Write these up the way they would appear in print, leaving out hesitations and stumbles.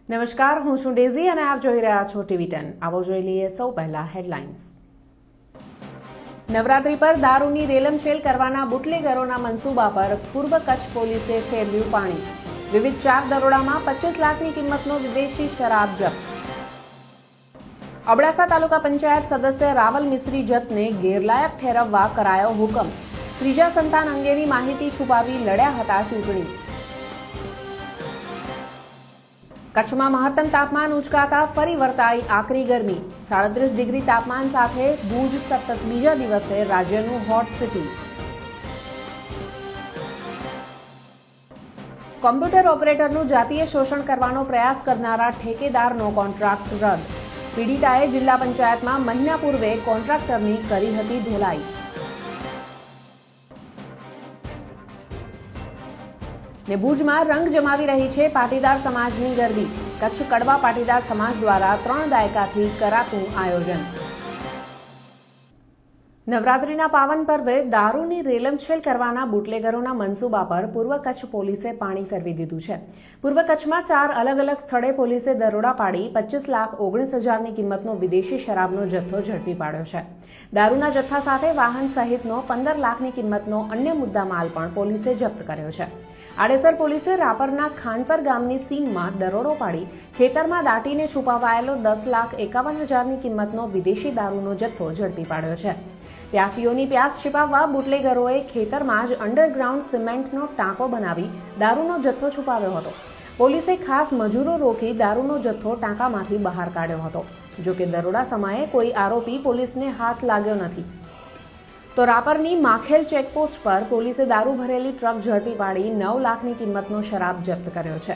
નમસ્કાર, હું છું ડેઝી અને આપ જોઈ રહ્યા છો TV10. આવો જોઈ લઈએ સૌ પહેલા હેડલાઇન્સ. નવરાત્રી પર દારૂની રેલમછેલ કરવાના બુટલેગરોના મનસૂબા પર પૂર્વ કચ્છ પોલીસે ફેરવ્યું પાણી. વિવિધ 4 દરોડામાં 25 લાખની કિંમતનો વિદેશી શરાબ જપ્ત. અબડાસા તાલુકા પંચાયત સદસ્ય રાવલ મિશ્રી જતને ગેરલાયક ઠેરવવા કરાયો હુકમ. ત્રીજા સંતાન અંગેની માહિતી છુપાવી લડ્યા હતા ચૂંટણી. કચ્છમાં મહત્તમ તાપમાન ઉંચકાતા ફરી વર્તાઈ આકરી ગરમી. 37 ડિગ્રી તાપમાન સાથે ભુજ સતત બીજા દિવસે રાજ્યનું હોટ સિટી. કોમ્પ્યુટર ઓપરેટરનું જાતીય શોષણ કરવાનો પ્રયાસ કરનારા ઠેકેદારનો કોન્ટ્રાક્ટ રદ. પીડિતાએ જિલ્લા પંચાયતમાં મહિના પૂર્વે કોન્ટ્રાક્ટરની કરી હતી ધોલાઈ. ને ભુજમાં રંગ જમાવી રહી છે પાટીદાર સમાજની ગરબી. કચ્છ કડવા પાટીદાર સમાજ દ્વારા 3 દાયકાથી કરાતું આયોજન. નવરાત્રીના પાવન પર્વે દારૂની રેલમછેલ કરવાના બુટલેગરોના મનસૂબા પર પૂર્વ કચ્છ પોલીસે પાણી ફેરવી દીધું છે. પૂર્વ કચ્છમાં 4 અલગ અલગ સ્થળે પોલીસે દરોડા પાડી 25,19,000ની કિંમતનો વિદેશી શરાબનો જથ્થો ઝડપી પાડ્યો છે. દારૂના જથ્થા સાથે વાહન સહિતનો 15 લાખની કિંમતનો અન્ય મુદ્દામાલ પણ પોલીસે જપ્ત કર્યો છે. આડેસર પોલીસે રાપરના ખાનપર ગામની સીમમાં દરોડો પાડી ખેતરમાં દાટીને છુપાવાયેલો 10,51,000ની કિંમતનો વિદેશી દારૂનો જથ્થો ઝડપી પાડ્યો છે. પ્યાસીઓની પ્યાસ छिपाવવા બુટલેગરોએ ખેતરમાં જ અંડરગ્રાઉન્ડ સિમેન્ટનો ટાંકો બનાવી દારૂનો જથ્થો છુપાવ્યો હતો. પોલીસે ખાસ મજૂરો રોકી દારૂનો જથ્થો ટાંકામાંથી બહાર કાઢ્યો હતો. જોકે દરોડા સમયે કોઈ આરોપી પોલીસને હાથ લાગ્યો નથી. તો રાપરની માખેલ ચેકપોસ્ટ પર પોલીસે દારૂ ભરેલી ટ્રક ઝડપી પાડી 9 લાખની કિંમતનો શરાબ જપ્ત કર્યો છે.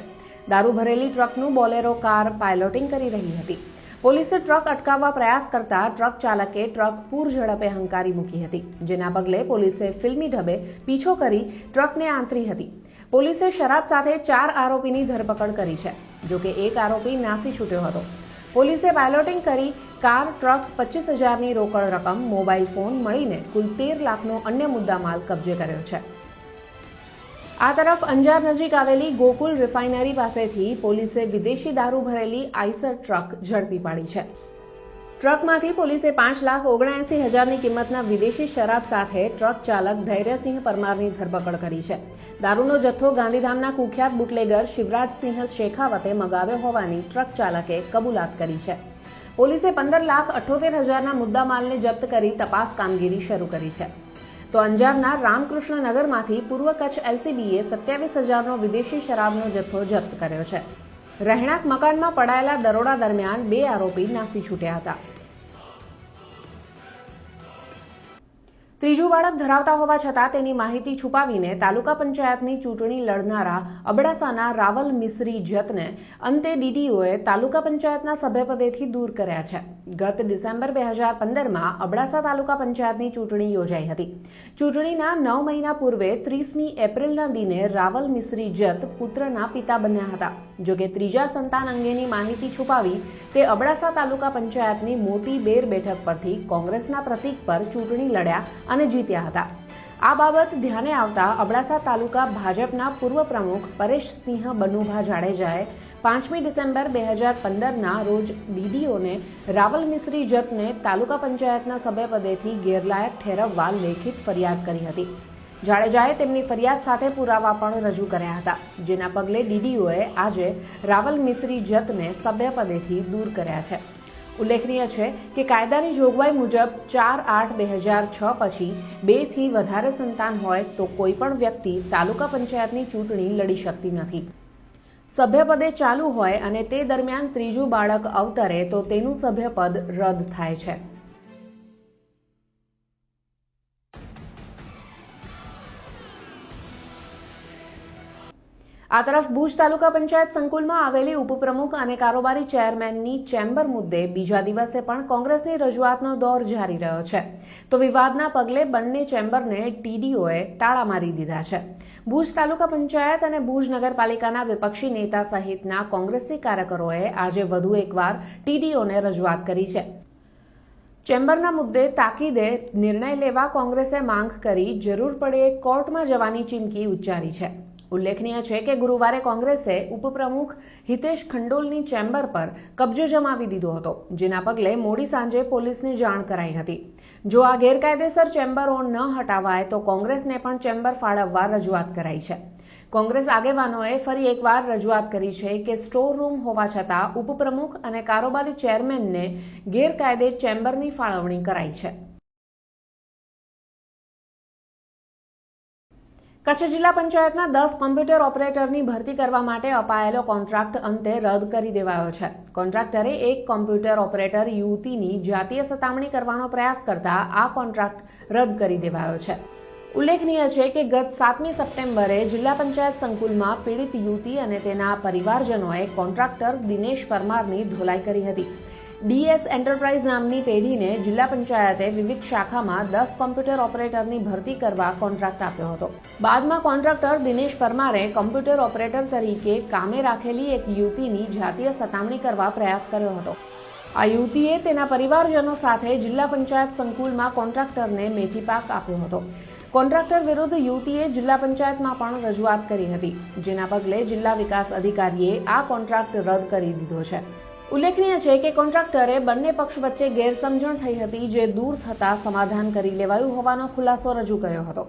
દારૂ ભરેલી ટ્રકનું બોલેરો કાર પાયલોટિંગ કરી રહી હતી. પોલીસે ટ્રક અટકાવવા પ્રયાસ કરતા ટ્રક ચાલકે ટ્રક પૂર ઝડપે હંકારી મૂકી હતી, જેના પગલે પોલીસે ફિલ્મી ઢબે પીછો કરી ટ્રકને આંતરી હતી. પોલીસે શરાબ સાથે 4 આરોપીની ધરપકડ કરી છે. જોકે એક આરોપી નાસી છૂટ્યો હતો. પોલીસે પાયલોટિંગ કરી કાર, ટ્રક, 25,000ની રોકડ રકમ, મોબાઈલ ફોન મળીને કુલ 13 લાખનો અન્ય મુદ્દામાલ કબજે કર્યો છે. આ તરફ અંજાર નજીક આવેલી ગોકુલ રિફાઇનરી પાસેથી પોલીસે વિદેશી દારૂ ભરેલી આઈસર ટ્રક ઝડપી પાડી છે. ટ્રકમાંથી પોલીસે 5,79,000ની કિંમતના વિદેશી શરાબ સાથે ટ્રક ચાલક ધૈર્યસિંહ પરમારની ધરપકડ કરી છે. દારૂનો જથ્થો ગાંધીધામના કુખ્યાત બુટલેગર શિવરાજસિંહ શેખાવતે મગાવ્યો હોવાની ટ્રક ચાલકે કબૂલાત કરી છે. પોલીસે 15,78,000ના મુદ્દામાલને જપ્ત કરી તપાસ કામગીરી શરૂ કરી છે. તો અંજારના રામકૃષ્ણનગરમાંથી પૂર્વ કચ્છ એલસીબીએ 27,000નો વિદેશી શરાબનો જથ્થો જપ્ત કર્યો છે. રહેણાંક મકાનમાં પડાયેલા દરોડા દરમિયાન 2 આરોપી નાસી છૂટ્યા હતા. ત્રીજું બાળક ધરાવતા હોવા છતાં તેની માહિતી છુપાવીને તાલુકા પંચાયતની ચૂંટણી લડનારા અબડાસાના રાવલ મિશ્રી જતને અંતે ડીડીઓએ તાલુકા પંચાયતના સભ્યપદેથી દૂર કર્યા છે. ગત ડિસેમ્બર 2015માં અબડાસા તાલુકા પંચાયતની ચૂંટણી યોજાઈ હતી. ચૂંટણીના 9 મહિના પૂર્વે 30મી એપ્રિલના દિને રાવલ મિશ્રી જત પુત્રના પિતા બન્યા હતા. જોકે ત્રીજા સંતાન અંગેની માહિતી છુપાવી તે અબડાસા તાલુકા પંચાયતની મોટી બેર બેઠક પરથી કોંગ્રેસના પ્રતીક પર ચૂંટણી લડ્યા અને જીત્યા હતા. આ બાબત ધ્યાને આવતા અબડાસા તાલુકા ભાજપના પૂર્વ પ્રમુખ પરેશસિંહ બનુભા જાડેજાએ 5મી ડિસેમ્બર 2015ના રોજ ડીડીઓને રાવલ મિશ્રી જતને તાલુકા પંચાયતના સભ્યપદેથી ગેરલાયક ઠેરવવા લેખિત ફરિયાદ કરી હતી. જાડેજાએ તેમની ફરિયાદ સાથે પુરાવા પણ રજૂ કર્યા હતા, જેના પગલે ડીડીઓએ આજે રાવલ મિશ્રી જતને સભ્યપદેથી દૂર કર્યા છે. ઉલ્લેખનીય છે કે કાયદાની જોગવાઈ મુજબ 4/8/2006 પછી 2 થી વધારે સંતાન હોય તો કોઈ પણ વ્યક્તિ તાલુકા પંચાયતની ચૂંટણી લડી શકતી નથી. સભ્યપદે ચાલુ હોય અને તે દરમિયાન ત્રીજું બાળક અવતરે તો તેનું સભ્યપદ રદ થાય છે. આ તરફ ભુજ તાલુકા પંચાયત સંકુલમાં આવેલી ઉપપ્રમુખ અને કારોબારી ચેરમેનની ચેમ્બર મુદ્દે બીજા દિવસે પણ કોંગ્રેસની રજૂઆતનો દોર જારી રહ્યો છે. તો વિવાદના પગલે બંને ચેમ્બરને ટીડીઓએ તાળા મારી દીધા છે. ભુજ તાલુકા પંચાયત અને ભુજ નગરપાલિકાના વિપક્ષી નેતા સહિતના કોંગ્રેસી કાર્યકરોએ આજે વધુ એકવાર ટીડીઓને રજૂઆત કરી છે. ચેમ્બરના મુદ્દે તાકીદે નિર્ણય લેવા કોંગ્રેસે માંગ કરી જરૂર પડે કોર્ટમાં જવાની ચીમકી ઉચ્ચારી છે. ઉલ્લેખનીય છે કે ગુરુવારે કોંગ્રેસે ઉપપ્રમુખ હિતેશ ખંડોલની ચેમ્બર પર કબજો જમાવી દીધો હતો, જેના પગલે મોડી સાંજે પોલીસને જાણ કરાઈ હતી. જો આ ગેરકાયદેસર ચેમ્બરો ન હટાવાય તો કોંગ્રેસને પણ ચેમ્બર ફાળવવા રજૂઆત કરાઈ છે. કોંગ્રેસ આગેવાનોએ ફરી એકવાર રજૂઆત કરી છે કે સ્ટોર રૂમ હોવા છતાં ઉપપ્રમુખ અને કારોબારી ચેરમેનને ગેરકાયદે ચેમ્બરની ફાળવણી કરાઈ છે. કચ્છ જિલ્લા પંચાયતના 10 કોમ્પ્યુટર ઓપરેટરની ભરતી કરવા માટે અપાયેલો કોન્ટ્રાક્ટ અંતે રદ કરી દેવાયો છે. કોન્ટ્રાક્ટરે એક કોમ્પ્યુટર ઓપરેટર યુવતીની જાતીય સતામણી કરવાનો પ્રયાસ કરતા આ કોન્ટ્રાક્ટ રદ કરી દેવાયો છે. ઉલ્લેખનીય છે કે ગત 7મી સપ્ટેમ્બરે જિલ્લા પંચાયત સંકુલમાં પીડિત યુવતી અને તેના પરિવારજનોએ કોન્ટ્રાક્ટર દિનેશ પરમારની ધોલાઈ કરી હતી. ડીએસ એન્ટરપ્રાઇઝ નામની પેઢીને જિલ્લા પંચાયતે વિવિધ શાખામાં 10 કોમ્પ્યુટર ઓપરેટરની ભરતી કરવા કોન્ટ્રાક્ટ આપ્યો હતો. બાદમાં કોન્ટ્રાક્ટર દિનેશ પરમારે કોમ્પ્યુટર ઓપરેટર તરીકે કામે રાખેલી એક યુવતીની જાતીય સતામણી કરવા પ્રયાસ કર્યો હતો. આ યુવતીએ તેના પરિવારજનો સાથે જિલ્લા પંચાયત સંકુલમાં કોન્ટ્રાક્ટરને મેથી પાક આપ્યો હતો. કોન્ટ્રાક્ટર વિરુદ્ધ યુવતીએ જિલ્લા પંચાયતમાં પણ રજૂઆત કરી હતી, જેના પગલે જિલ્લા વિકાસ અધિકારીએ આ કોન્ટ્રાક્ટ રદ કરી દીધો છે. ઉલ્લેખનીય છે કે કોન્ટ્રાક્ટરે બંને પક્ષ વચ્ચે ગેરસમજણ થઈ હતી, જે દૂર થતા સમાધાન કરી લેવાયું હોવાનો ખુલાસો રજૂ કર્યો હતો.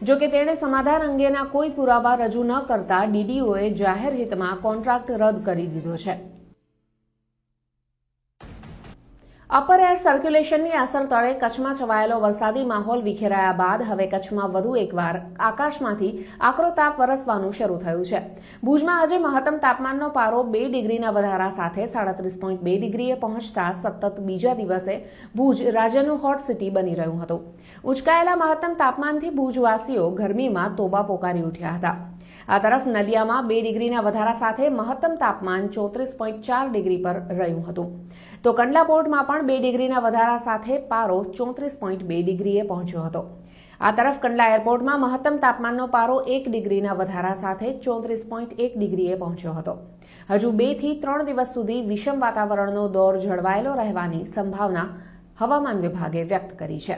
જો કે તેણે સમાધાન અંગેના કોઈ પુરાવા રજૂ ન કરતા ડીડીઓએ જાહેર હિતમાં કોન્ટ્રાક્ટ રદ કરી દીધો છે. અપર એર સર્ક્યુલેશનની અસર તળે કચ્છમાં છવાયેલો વરસાદી માહોલ વિખેરાયા બાદ હવે કચ્છમાં વધુ એકવાર આકાશમાંથી આકરો તાપ વરસવાનું શરૂ થયું છે. ભુજમાં આજે મહત્તમ તાપમાનનો પારો 2 ડિગ્રીના વધારા સાથે 37.2 ડિગ્રીએ પહોંચતા સતત બીજા દિવસે ભુજ રાજ્યનું હોટ સિટી બની રહ્યું હતું. ઉંચકાયેલા મહત્તમ તાપમાનથી ભુજવાસીઓ ગરમીમાં તોબા પોકારી ઉઠ્યા હતા. આ તરફ નલિયામાં 2 ડિગ્રીના વધારા સાથે મહત્તમ તાપમાન 34.4 ડિગ્રી પર રહ્યું હતું. તો કંડલા પોર્ટમાં પણ 2 ડિગ્રીના વધારા સાથે પારો 34.2 ડિગ્રીએ પહોંચ્યો હતો. આ તરફ કંડલા એરપોર્ટમાં મહત્તમ તાપમાનનો પારો 1 ડિગ્રીના વધારા સાથે 34.1 ડિગ્રીએ પહોંચ્યો હતો. હજુ 2 થી 3 દિવસ સુધી વિષમ વાતાવરણનો દોર જળવાયેલો રહેવાની સંભાવના હવામાન વિભાગે વ્યક્ત કરી છે.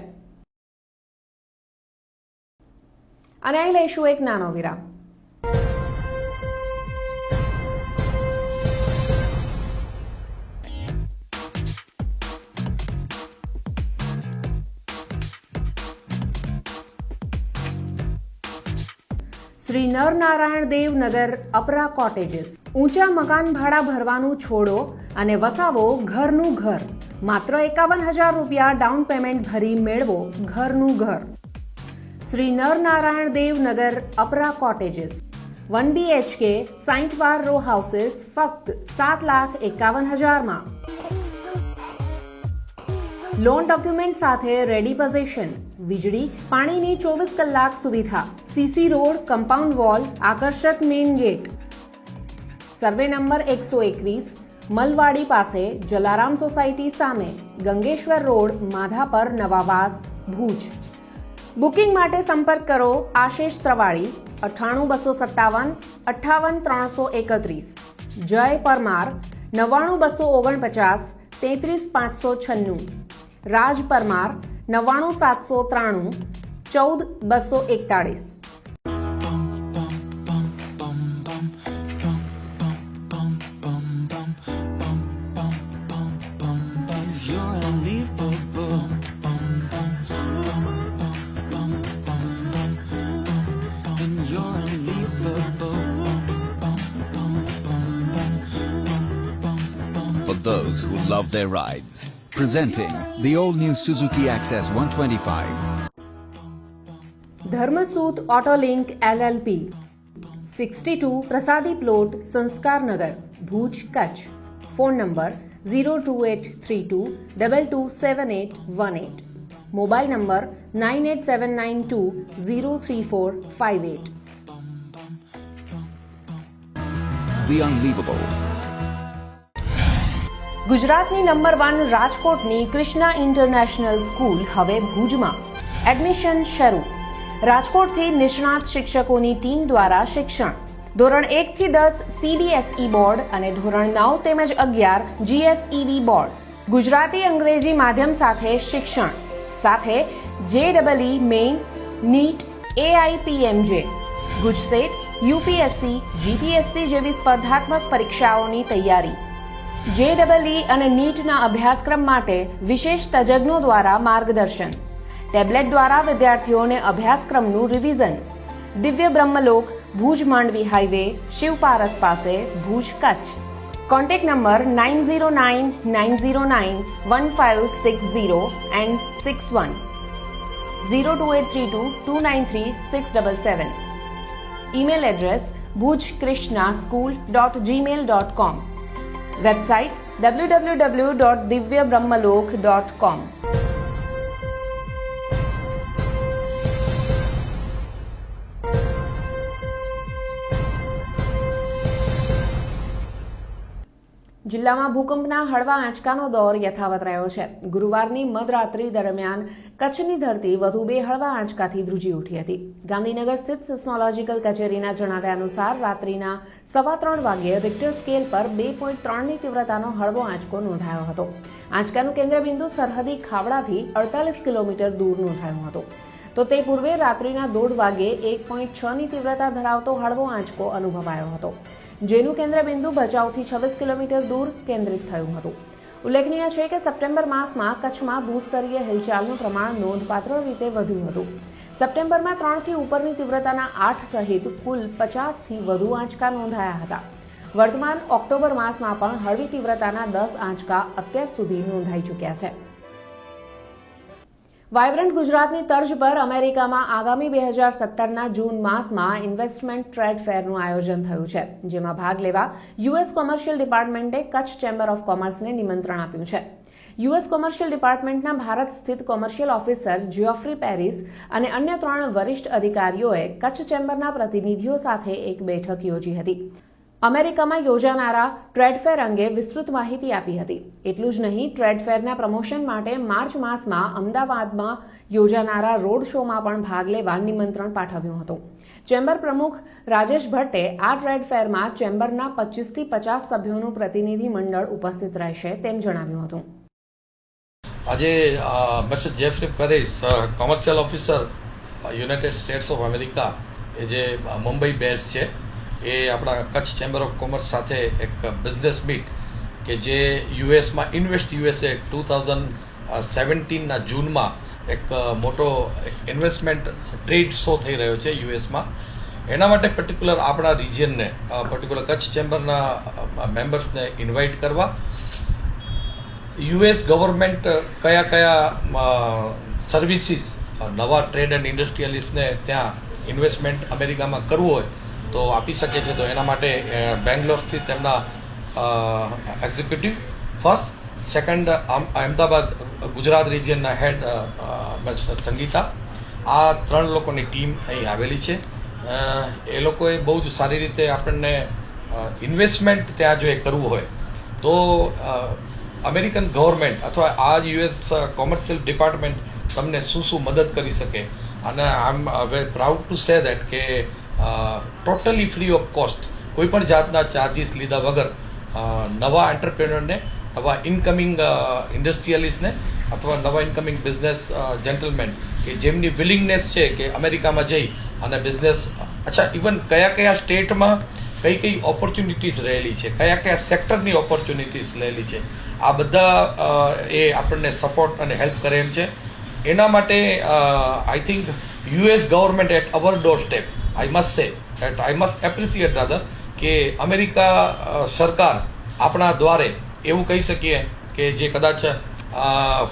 અને અહીં લઈશું એક નાનો વિરામ. શ્રી નરનારાયણ દેવ નગર અપરા કોટેજીસ. ઊંચા મકાન ભાડા ભરવાનું છોડો અને વસાવો ઘરનું ઘર. માત્ર 51,000 રૂપિયા ડાઉન પેમેન્ટ ભરી મેળવો ઘરનું ઘર. શ્રી નરનારાયણ દેવ નગર અપરા કોટેજીસ. 1 BHK 60 વાર રો હાઉસીસ ફક્ત 7,51,000 માં. લોન ડોક્યુમેન્ટ સાથે રેડી પોઝિશન. વીજળી પાણીની 24 કલાક સુવિધા. સીસી રોડ, કમ્પાઉન્ડ વોલ, આકર્ષક મેઇન ગેટ. સર્વે નંબર 121, મલવાડી પાસે, જલારામ સોસાયટી સામે, ગંગેશ્વર રોડ, માધાપર, નવાવાસ, ભુજ. બુકિંગ માટે સંપર્ક કરો આશિષ ત્રવાડી 98 257 58 331. જય પરમાર 99 249 33 596. રાજ Parmar 99 793 14 241. For those who love their rides, presenting the all-new Suzuki Access 125. ધર્મસૂત ઓટોલિંક LLP 62 પ્રસાદી plot Sanskarnagar Bhuj Kutch. Phone number 02832227818. Mobile number 9879203458. The unbelievable. ગુજરાતની નંબર 1 રાજકોટની કૃષ્ણા ઇન્ટરનેશનલ સ્કૂલ હવે ભુજમાં. એડમિશન શરૂ. રાજકોટથી નિષ્ણાત શિક્ષકોની ટીમ દ્વારા શિક્ષણ. ધોરણ 1 થી 10 CBSE બોર્ડ અને ધોરણ 9 તેમજ 11 GSEB બોર્ડ. ગુજરાતી અંગ્રેજી માધ્યમ સાથે શિક્ષણ. સાથે JEE main, NEET, AIPMJ, GUJCET, UPSC, GPSC જેવી સ્પર્ધાત્મક પરીક્ષાઓની તૈયારી, JEE અને નીટના અભ્યાસક્રમ માટે વિશેષ તજજ્ઞો દ્વારા માર્ગદર્શન, ટેબ્લેટ દ્વારા વિદ્યાર્થીઓને અભ્યાસક્રમનું રિવિઝન. દિવ્ય બ્રહ્મલોક, ભુજ માંડવી હાઈવે, શિવપારસ પાસે, Bhuj, Kutch. Contact number 9099091560 and 61, 02832 293 677. Email address bhujkrishna.school.gmail.com. Website www.divyabrahmalok.com. જિલ્લામાં ભૂકંપના હળવા આંચકાનો દોર યથાવત રહ્યો છે. ગુરુવારની મધરાત્રિ દરમિયાન કચ્છની ધરતી વધુ 2 હળવા આંચકાથી ધ્રુજી ઉઠી હતી. ગાંધીનગર સ્થિત સિસ્મોલોજીકલ કચેરીના જણાવ્યા અનુસાર રાત્રિના 3:15 વાગ્યે રિક્ટર સ્કેલ પર 2.3ની તીવ્રતાનો હળવો આંચકો નોંધાયો હતો. આંચકાનું કેન્દ્રબિંદુ સરહદી ખાવડાથી 48 કિલોમીટર દૂર નોંધાયું હતું. તો તે પૂર્વે રાત્રિના 1:30 વાગ્યે 1.6ની તીવ્રતા ધરાવતો હળવો આંચકો અનુભવાયો હતો, જેનું કેન્દ્રબિંદુ ભચાઉથી 26 કિલોમીટર દૂર કેન્દ્રિત થયું હતું. ઉલ્લેખનીય છે કે સપ્ટેમ્બર માસમાં કચ્છમાં ભૂસ્તરીય હિલચાલનું પ્રમાણ નોંધપાત્ર રીતે વધ્યું હતું. સપ્ટેમ્બરમાં 3થી ઉપરની તીવ્રતાના 8 સહિત કુલ 50થી વધુ આંચકા નોંધાયા હતા. વર્તમાન ઓક્ટોબર માસમાં પણ હળવી તીવ્રતાના 10 આંચકા અત્યાર સુધી નોંધાઈ ચૂક્યા છે. વાયબ્રન્ટ ગુજરાતની તર્જ પર અમેરિકામાં આગામી 2017ના જૂન માસમાં ઇન્વેસ્ટમેન્ટ ટ્રેડ ફેરનું આયોજન થયું છે, જેમાં ભાગ લેવા યુએસ કોમર્શિયલ ડિપાર્ટમેન્ટે કચ્છ ચેમ્બર ઓફ કોમર્સને નિમંત્રણ આપ્યું છે. યુએસ કોમર્શિયલ ડિપાર્ટમેન્ટના ભારત સ્થિત કોમર્શિયલ ઓફિસર જ્યોફ્રી પેરિસ અને અન્ય 3 વરિષ્ઠ અધિકારીઓએ કચ્છ ચેમ્બરના પ્રતિનિધિઓ સાથે એક બેઠક યોજી હતી. અમેરિકામાં યોજાનારા ટ્રેડ ફેર અંગે વિસ્તૃત માહિતી આપી હતી. એટલું જ નહીં, ટ્રેડ ફેરના પ્રમોશન માટે માર્ચ માસમાં અમદાવાદમાં યોજાનારા રોડ શોમાં પણ ભાગ લેવા નિમંત્રણ પાઠવ્યું હતું. ચેમ્બર પ્રમુખ રાજેશ ભટ્ટે આ ટ્રેડ ફેરમાં ચેમ્બરના 25થી 50 સભ્યોનું પ્રતિનિધિ મંડળ ઉપસ્થિત રહેશે તેમ જણાવ્યું હતું. આજે mister Jeffrey Paris, commercial officer United States of America, એ જે મુંબઈ બેઝ છે, એ આપણા કચ્છ ચેમ્બર ઓફ કોમર્સ સાથે એક બિઝનેસ મીટ કે જે યુએસમાં ઇન્વેસ્ટ યુએસએ 2017ના જૂનમાં એક મોટો ઇન્વેસ્ટમેન્ટ ટ્રેડ શો થઈ રહ્યો છે યુએસમાં. એના માટે પર્ટિક્યુલર આપણા રિજિયનને, પર્ટિક્યુલર કચ્છ ચેમ્બરના મેમ્બર્સને ઇન્વાઇટ કરવા, યુએસ ગવર્મેન્ટ કયા સર્વિસીસ નવા ટ્રેડ એન્ડ ઇન્ડસ્ટ્રીયલિસ્ટને ત્યાં ઇન્વેસ્ટમેન્ટ અમેરિકામાં કરવું હોય તો આપી શકે છે. તો એના માટે બેંગ્લોર સ્થિત તેમના executive first, second Ahmedabad Gujarat રિજિયનના હેડ સંગીતા, આ 3 લોકોની ટીમ અહીં આવેલી છે. એ લોકોએ બહુ જ સારી રીતે આપણને ઇન્વેસ્ટમેન્ટ ત્યાં જો એ કરવું હોય તો અમેરિકન ગવર્મેન્ટ અથવા આ યુએસ કોમર્શિયલ ડિપાર્ટમેન્ટ તમને શું મદદ કરી શકે. અને I am very proud to say that કે ટોટલી ફ્રી ઓફ કોસ્ટ, કોઈ પણ જાતના ચાર્જીસ લીધા વગર નવા એન્ટરપ્રેન્યોરને, નવા ઇનકમિંગ ઇન્ડસ્ટ્રીયલિસ્ટને અથવા નવા ઇનકમિંગ બિઝનેસ જેન્ટલમેન કે જેમની વિલિંગનેસ છે કે અમેરિકામાં જઈ અને બિઝનેસ, અચ્છા ઇવન કયા સ્ટેટમાં કઈ ઓપોર્ચ્યુનિટીઝ રહેલી છે, કયા સેક્ટરની ઓપોર્ચ્યુનિટીઝ રહેલી છે, આ બધા એ આપણને સપોર્ટ અને હેલ્પ કરે એમ છે. એના માટે I think US government at our door step, I must appreciate rather કે અમેરિકા સરકાર આપણા દ્વારે એવું કહી શકીએ કે જે કદાચ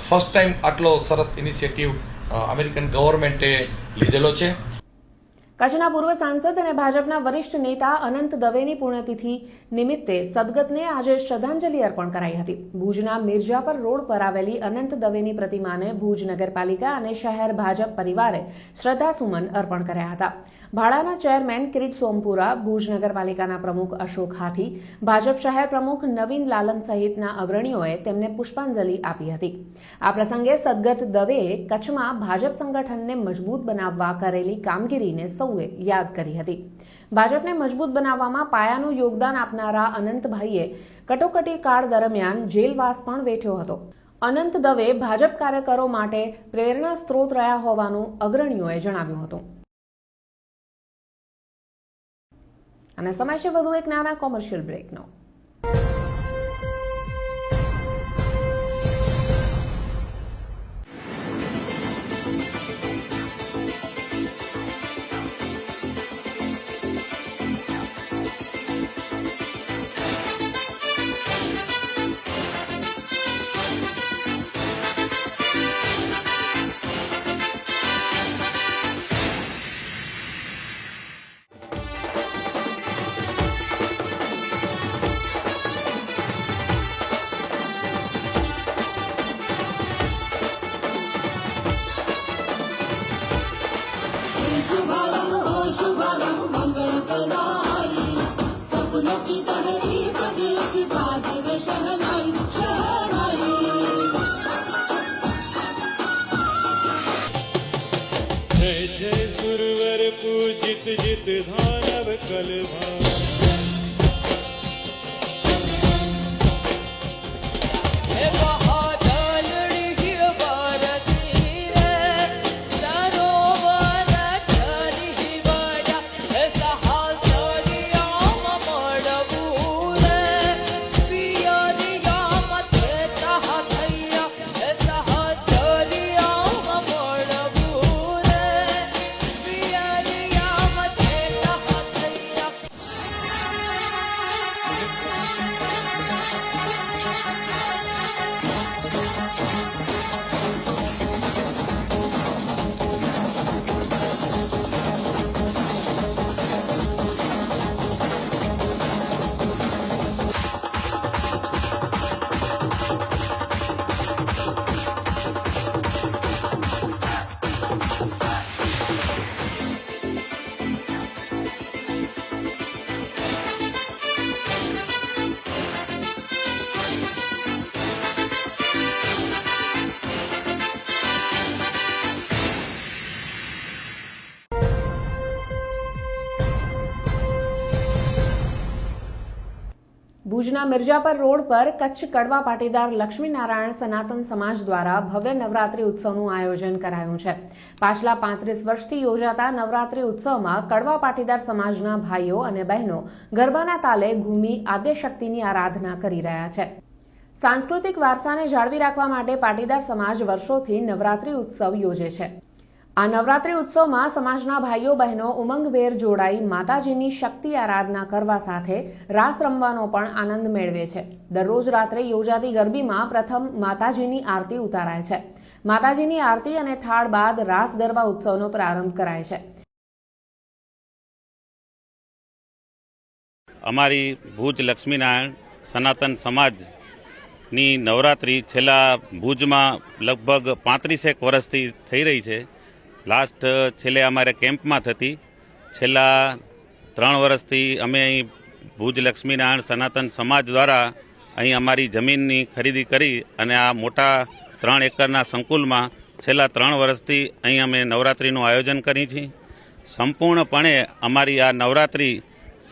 ફર્સ્ટ ટાઈમ આટલો સરસ ઇનિશિયેટિવ અમેરિકન ગવર્મેન્ટે લીધેલો છે. કચ્છના પૂર્વ સાંસદ અને ભાજપના વરિષ્ઠ નેતા અનંત દવેની પુણ્યતિથિ નિમિત્તે સદગતને આજે શ્રદ્ધાંજલિ અર્પણ કરાઈ હતી. ભુજના મિર્જાપર રોડ પર આવેલી અનંત દવેની પ્રતિમાને ભુજ નગરપાલિકા અને શહેર ભાજપ પરિવારે શ્રદ્ધાસુમન અર્પણ કર્યા હતા. ભાડાના ચેરમેન કિરીટ સોમપુરા, ભુજ નગરપાલિકાના પ્રમુખ અશોક હાથી, ભાજપ શહેર પ્રમુખ નવીન લાલન સહિતના અગ્રણીઓએ તેમને પુષ્પાંજલિ આપી હતી. આ પ્રસંગે સદગત દવેએ કચ્છમાં ભાજપ સંગઠનને મજબૂત બનાવવા કરેલી કામગીરીને સૌએ યાદ કરી હતી. ભાજપને મજબૂત બનાવવામાં પાયાનું યોગદાન આપનારા અનંતભાઈએ કટોકટી કાળ દરમિયાન જેલવાસ પણ વેઠ્યો હતો. અનંત દવે ભાજપ કાર્યકરો માટે પ્રેરણા સ્ત્રોત રહ્યા હોવાનું અગ્રણીઓએ જણાવ્યું હતું. અને સમય છે વધુ એક નાના કોમર્શિયલ બ્રેકનો. ભુજના મિર્જાપર રોડ પર કચ્છ કડવા પાટીદાર લક્ષ્મીનારાયણ સનાતન સમાજ દ્વારા ભવ્ય નવરાત્રી ઉત્સવનું આયોજન કરાયું છે. પાછલા 35 વર્ષથી યોજાતા નવરાત્રી ઉત્સવમાં કડવા પાટીદાર સમાજના ભાઈઓ અને બહેનો ગરબાના તાલે ઘૂમી આદ્યશક્તિની આરાધના કરી રહ્યા છે. સાંસ્કૃતિક વારસાને જાળવી રાખવા માટે પાટીદાર સમાજ વર્ષોથી નવરાત્રી ઉત્સવ યોજે છે. આ નવરાત્રી ઉત્સવમાં સમાજના ભાઈઓ બહેનો ઉમંગભેર જોડાઈ માતાજીની શક્તિ આરાધના કરવા સાથે રાસ રમવાનો પણ આનંદ મેળવે છે. દરરોજ રાત્રે યોજાતી ગરબીમાં પ્રથમ માતાજીની આરતી ઉતારાય છે. માતાજીની આરતી અને થાળ બાદ રાસ ગરબા ઉત્સવનો પ્રારંભ કરાય છે. અમારી ભુજ લક્ષ્મીનારાયણ સનાતન સમાજની નવરાત્રી છેલ્લા ભુજમાં લગભગ 35 વર્ષથી થઈ રહી છે. લાસ્ટ છેલ્લે અમારે કેમ્પમાં થતી. છેલ્લા 3 વર્ષથી અમે અહીં ભુજ લક્ષ્મીનારાયણ સનાતન સમાજ દ્વારા અહીં અમારી જમીનની ખરીદી કરી અને આ મોટા 3 એકરના સંકુલમાં છેલ્લા 3 વર્ષથી અહીં અમે નવરાત્રિનું આયોજન કરી છીએ. સંપૂર્ણપણે અમારી આ નવરાત્રિ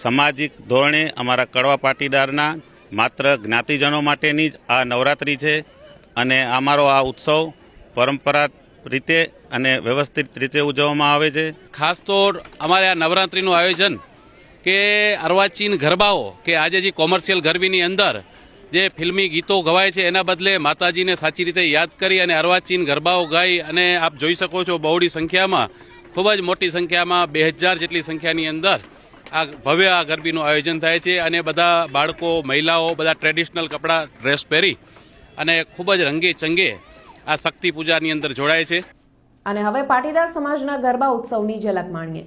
સામાજિક ધોરણે અમારા કડવા પાટીદારના માત્ર જ્ઞાતિજનો માટેની જ આ નવરાત્રિ છે અને અમારો આ ઉત્સવ પરંપરા રીતે અને વ્યવસ્થિત રીતે ઉજવવામાં આવે છે. ખાસ તો અમારે આ નવરાત્રિનું આયોજન કે અર્વાચીન ગરબાઓ કે આજે જે કોમર્શિયલ ગરબીની અંદર જે ફિલ્મી ગીતો ગવાય છે એના બદલે માતાજીને સાચી રીતે યાદ કરી અને અર્વાચીન ગરબાઓ ગાઈ અને આપ જોઈ શકો છો બહોળી સંખ્યામાં, ખૂબ જ મોટી સંખ્યામાં 2000 જેટલી સંખ્યાની અંદર આ ભવ્ય આ ગરબીનું આયોજન થાય છે અને બધા બાળકો મહિલાઓ બધા ટ્રેડિશનલ કપડાં ડ્રેસ પહેરી અને ખૂબ જ રંગે ચંગે આ શક્તિ પૂજાની અંદર જોડાય છે. અને હવે પાટીદાર સમાજના ગરબા ઉત્સવની ઝલક માણીએ.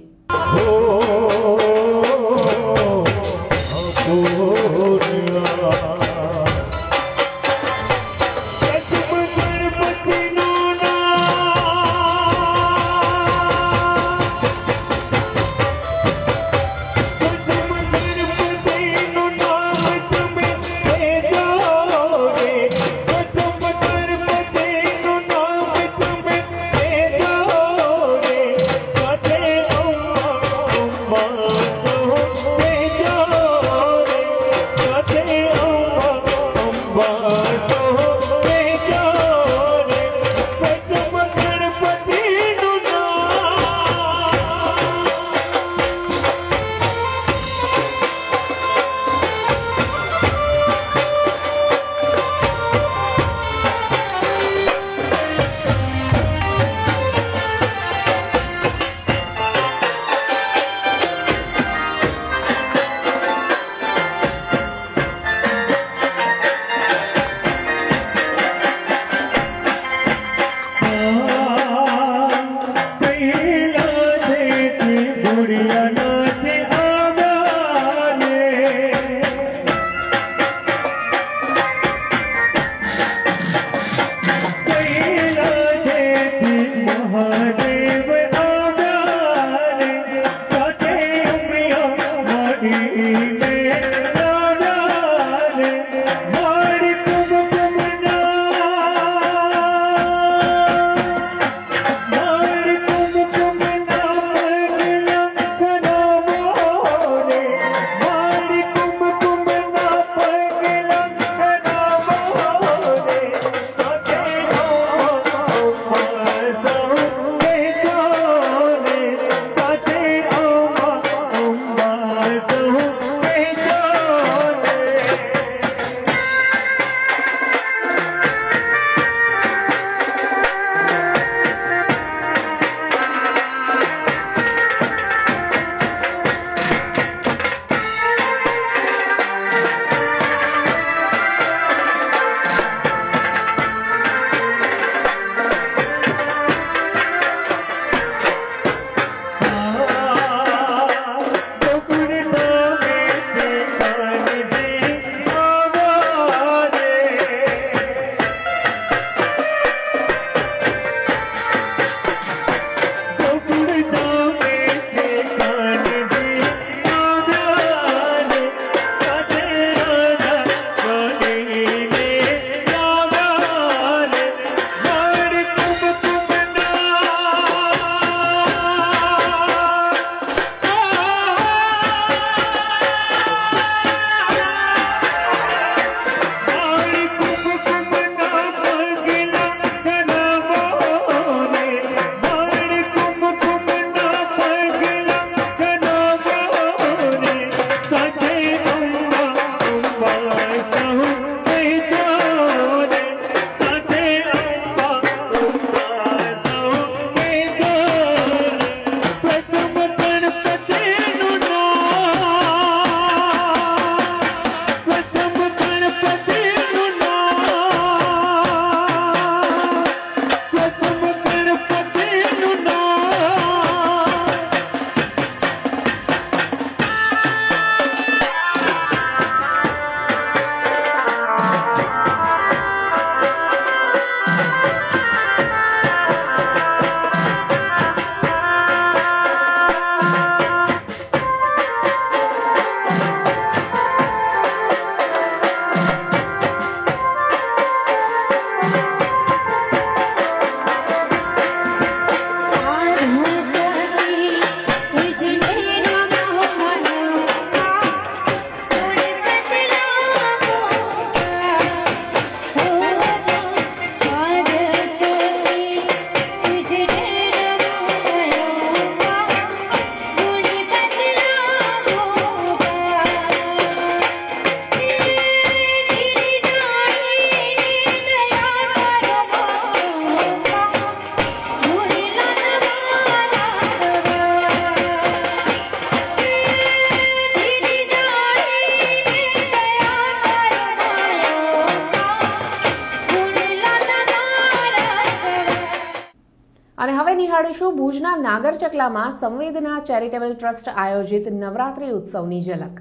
અને હવે નિહાળીશું ભુજના નાગરચકલામાં સંવેદના ચેરિટેબલ ટ્રસ્ટ આયોજિત નવરાત્રી ઉત્સવની ઝલક.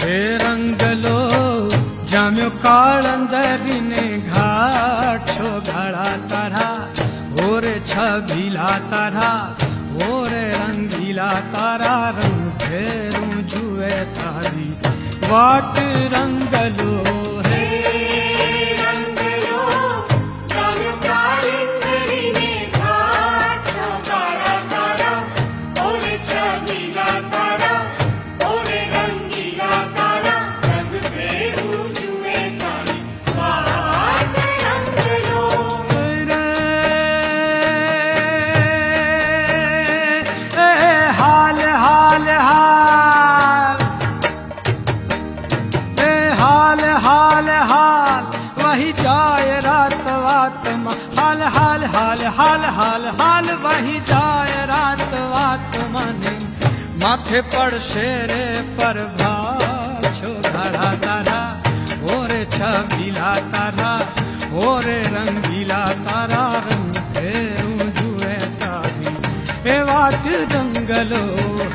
હે રંગલો જામ્યો કાળંદરીને ઘાટ છો ઘડા તારા ઓરે છબીલા તારા ઓરે રંગીલા તારા રંગ ફેરું જુએ તારી વાટ રંગલો હે રંગલો જામ્યો કાળંદરીને ઘાટ છો ઘડા તારા ઓરે છબીલા તારા ઓરે રંગીલા તારા રંગ ફેરું જુએ તારી વાટ રંગલો હાલ હાલ હાલ हाल हाल वही जाए रात वात हाल हाल हाल हाल हाल हाल वही जाए रात वात मने माथे पड़शे रे प्रभात छो घड़ा तारा ओरे छबीला तारा ઓરે રંગીલા તારા રંગ ફેરું જુએ તારી એ વાત જંગલો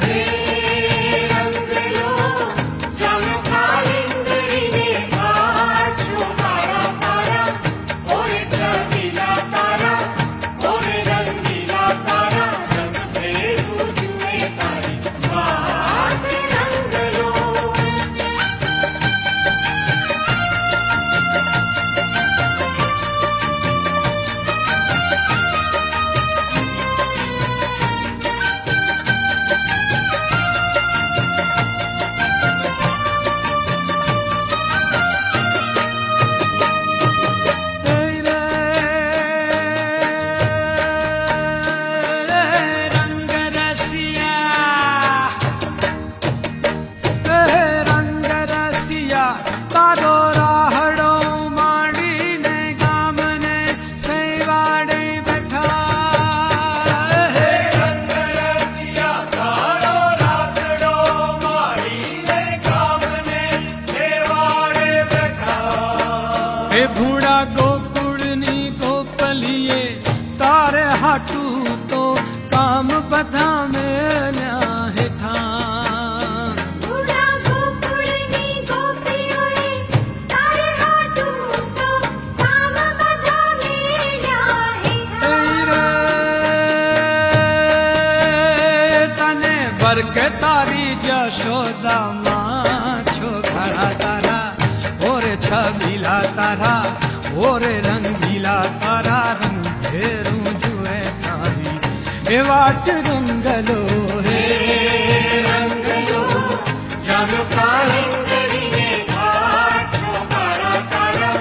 હે ભૂડા ગોકુળની ગોપલીએ તારે હાટું તો કામ બધા મેલ્યા હેઠા ભૂડા ગોકુળની ગોપીઓએ તારે હાટું તો કામ બધા મેલ્યા હેઠા તને બરકે તારી જશોદામાં છોકરા તારા ઓરે છબીલા તારા ઓરે રંગીલા તારા રંગ ફેરું જુએ તારી એ વાત રંગલો હે રંગલો જમ કાળિંગરીને ઘાટ છોકરા તારા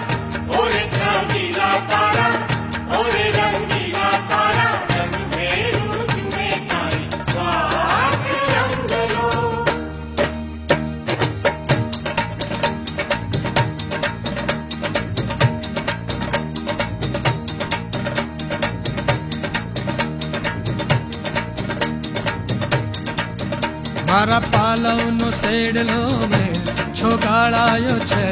ઓરે છબીલા તારા ઓરે રંગીલા તારા રંગ ફેરું જુએ તારી વાત રંગલો મારા પાલવનો શેડલો મેં છોગાડાયો છે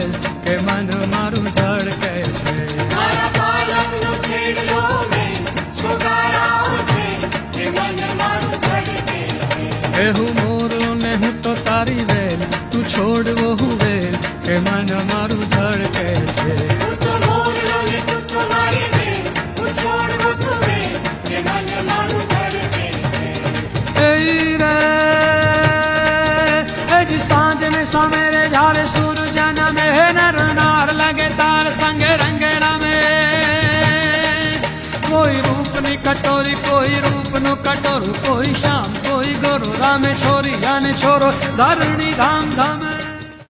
કે મન મારું ધડકે છે મારા પાલવનો શેડલો મેં છોગાડાયો છે કે મન મારું ધડકે છે એ હું મોરો ને હું તો તારી વેલ તું છોડવો હું વેલ કે મન મારું ધડકે છે તું તો મોરો ને તું તો મારી વેલ તું છોડવો તું વેલ કે મન મારું ધડકે છે એ રે सांझ में सवेरे झारे सूरज में नर नार लगे तार संग रंगेरा में कोई रूप नी कटोरी कोई रूप नु कटोरू कोई शाम कोई गोरो रामे छोरी याने छोरो धरणी धाम धाम